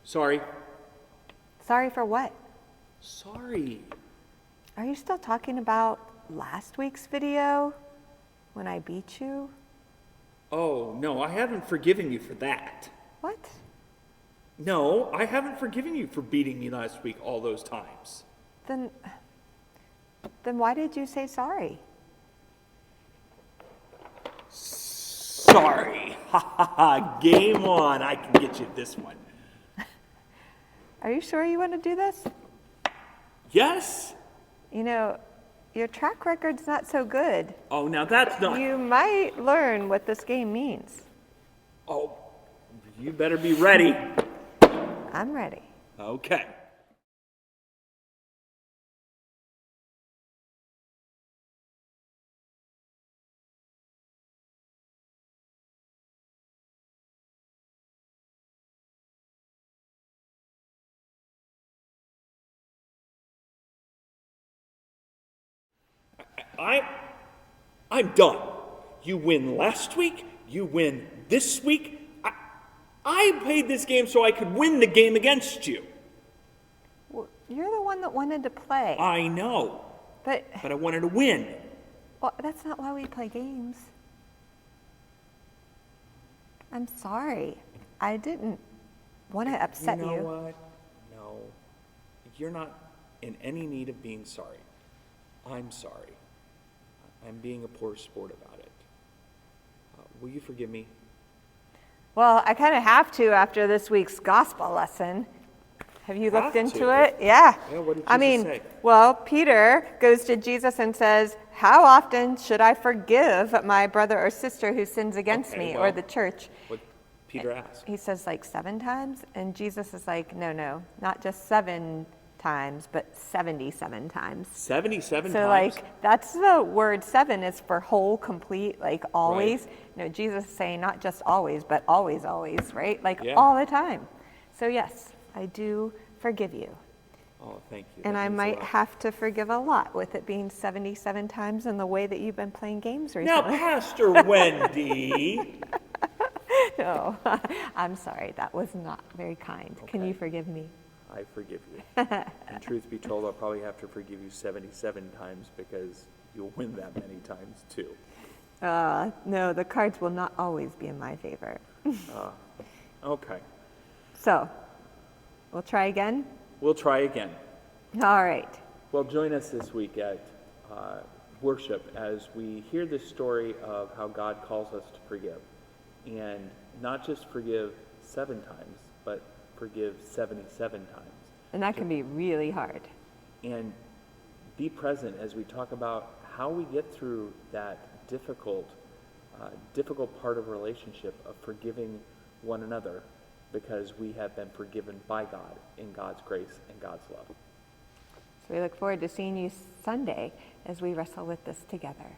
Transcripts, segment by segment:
Sorry. Sorry for what? Sorry. Are you still talking about last week's video when I beat you? Oh, no, I haven't forgiven you for that. What? No, I haven't forgiven you for beating me last week all those times. Then why did you say sorry? Sorry. Ha ha ha. Game on. I can get you this one. Are you sure you want to do this? Yes? You know, your track record's not so good. Oh, now that's not... You might learn what this game means. Oh, you better be ready. I'm ready. Okay. I'm done. You win last week, you win this week. I played this game so I could win the game against you. Well, you're the one that wanted to play. I know, But I wanted to win. well, that's not why we play games. I'm sorry. I didn't want to upset you. You know what? No, you're not in any need of being sorry. I'm sorry. I'm being a poor sport about it. Will you forgive me? Well, I kind of have to after this week's gospel lesson. Have you looked Have into to? it? Yeah. Yeah, what did I Jesus mean, say? well, Peter goes to Jesus and says, "How often should I forgive my brother or sister who sins against Okay, me well, or the church?" What Peter asked. He says like 7 times, and Jesus is like, "No, not just 7 times, but 77 times." 77 So times? like that's the word 7 is for whole, complete, like always. No, Jesus is saying not just always, but always, right? Like Yeah. all the time. So yes, I do forgive you. Oh, thank you. And That I means a might lot. have to forgive a lot with it being 77 times in the way that you've been playing games Now, recently. Pastor Wendy. No, I'm sorry. That was not very kind. Can Okay. you forgive me? I forgive you. And truth be told, I'll probably have to forgive you 77 times because you'll win that many times too. No, the cards will not always be in my favor. Okay. So, we'll try again? We'll try again. All right. Well, join us this week at worship as we hear the story of how God calls us to forgive. And not just forgive 7 times, but forgive 77 times. And that can be really hard. And be present as we talk about how we get through that difficult part of a relationship of forgiving one another because we have been forgiven by God in God's grace and God's love. So we look forward to seeing you Sunday as we wrestle with this together.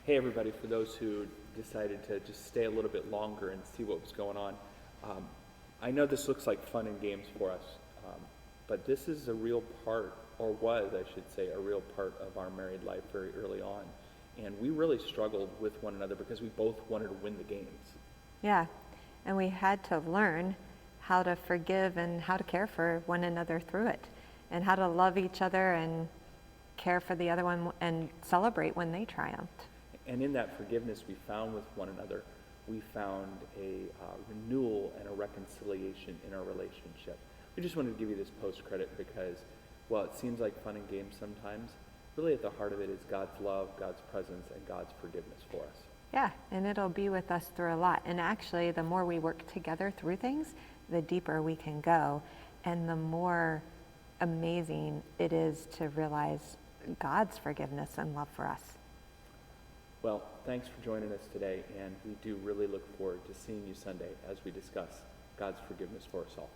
Hey everybody, for those who decided to just stay a little bit longer and see what was going on, I know this looks like fun and games for us, but this is a real part, or was, I should say, a real part of our married life very early on. And we really struggled with one another because we both wanted to win the games. Yeah, and we had to learn how to forgive and how to care for one another through it, and how to love each other and care for the other one and celebrate when they triumphed. And in that forgiveness we found with one another, we found a renewal and a reconciliation in our relationship. We just wanted to give you this post credit because, well, it seems like fun and games sometimes. Really at the heart of it is God's love, God's presence, and God's forgiveness for us. Yeah, and it'll be with us through a lot. And actually, the more we work together through things, the deeper we can go, and the more amazing it is to realize God's forgiveness and love for us. Well, thanks for joining us today, and we do really look forward to seeing you Sunday as we discuss God's forgiveness for us all.